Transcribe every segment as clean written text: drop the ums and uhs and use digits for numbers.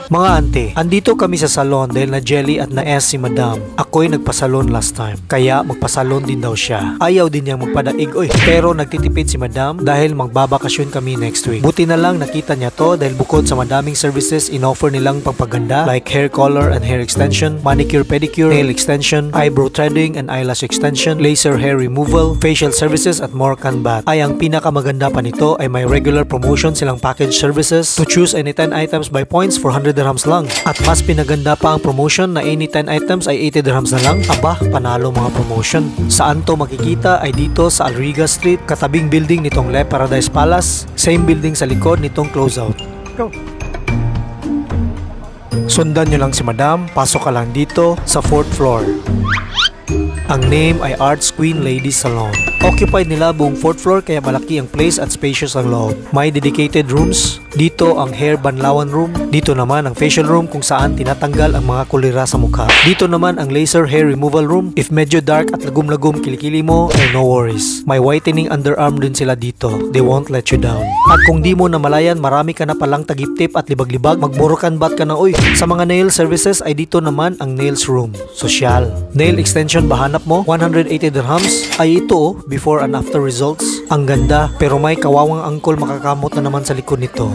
Mga ante, andito kami sa salon dahil na jelly at na S si Madam. Ako'y nagpasalon last time, kaya magpasalon din daw siya. Ayaw din niyang magpadaig pero nagtitipid si Madam dahil magbabakasyon kami next week. Buti na lang nakita niya to dahil bukod sa madaming services in-offer nilang pagpaganda like hair color and hair extension, manicure pedicure, nail extension, eyebrow threading and eyelash extension, laser hair removal, facial services at more can bat. Ay ang pinakamaganda pa nito ay may regular promotion silang package services to choose any 10 items by points for 100 dirhams lang. At mas pinaganda pa ang promotion na any 10 items ay 80 dirhams na lang. Aba, panalo mga promotion. Saan to makikita ay dito sa Alriga Street, katabing building nitong Le Paradise Palace, same building sa likod nitong Closeout. Go! Sundan nyo lang si Madam, pasok ka lang dito sa 4th floor. Ang name ay Arts Queen Ladies Salon. Occupied nila buong 4th floor kaya malaki ang place at spacious ang loob. May dedicated rooms. Dito ang hair banlawan room. Dito naman ang facial room kung saan tinatanggal ang mga kulira sa mukha. Dito naman ang laser hair removal room. If medyo dark at lagum-lagum kilikili mo, ay no worries. May whitening underarm din sila dito. They won't let you down. At kung di mo namalayan, marami ka na palang tagip-tip at libag-libag, magburukan bat ka na Sa mga nail services ay dito naman ang nails room. Sosyal. Nail extension ba hanap mo? 180 dirhams. Ay ito before and after results. Ang ganda pero may kawawang angkol makakamot na naman sa likod nito.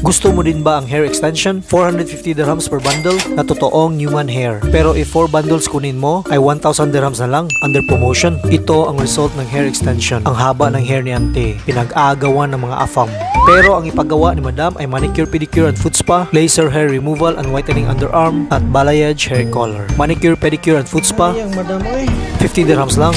Gusto mo din ba ang hair extension? 450 dirhams per bundle na totoong human hair. Pero if 4 bundles kunin mo ay 1,000 dirhams na lang under promotion. Ito ang result ng hair extension. Ang haba ng hair ni Ante. Pinag-aagawan ng mga afam. Pero ang ipagawa ni Madam ay manicure, pedicure and foot spa, laser hair removal and whitening underarm at balayage hair color. Manicure, pedicure and foot spa, 50 dirhams lang.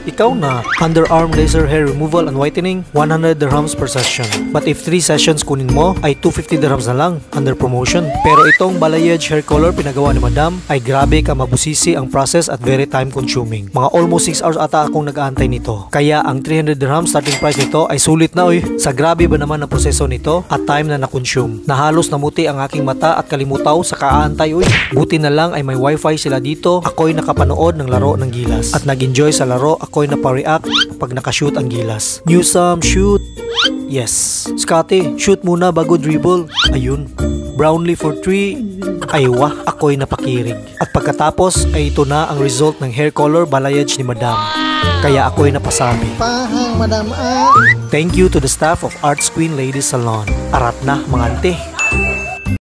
Ikaw na, underarm laser hair removal and whitening, 100 dirhams per session. But if 3 sessions kunin mo, ay 250 dirhams na lang, under promotion. Pero itong balayage hair color pinagawa ni Madam, ay grabe ka mabusisi ang process at very time consuming. Mga almost 6 hours ata akong nag-aantay nito. Kaya ang 300 dirhams starting price nito ay sulit na Sa grabe ba naman ang proseso nito at time na na-consume. Nahalos namuti ang aking mata at kalimutaw sa kaantay Buti na lang ay may wifi sila dito. Ako'y nakapanood ng laro ng gilas. At nag-enjoy sa laro, ako'y napa-react pag nakashoot ang gilas. New shoot. Yes. Scotty, shoot muna bago dribble. Ayun. Brownlee for 3. Ay wah, ako'y napakirig. At pagkatapos ay ito na ang result ng hair color balayage ni Madam. Kaya ako'y napasabi. Pahang Madam. Thank you to the staff of Arts Queen Ladies Salon. Arat na mga ante.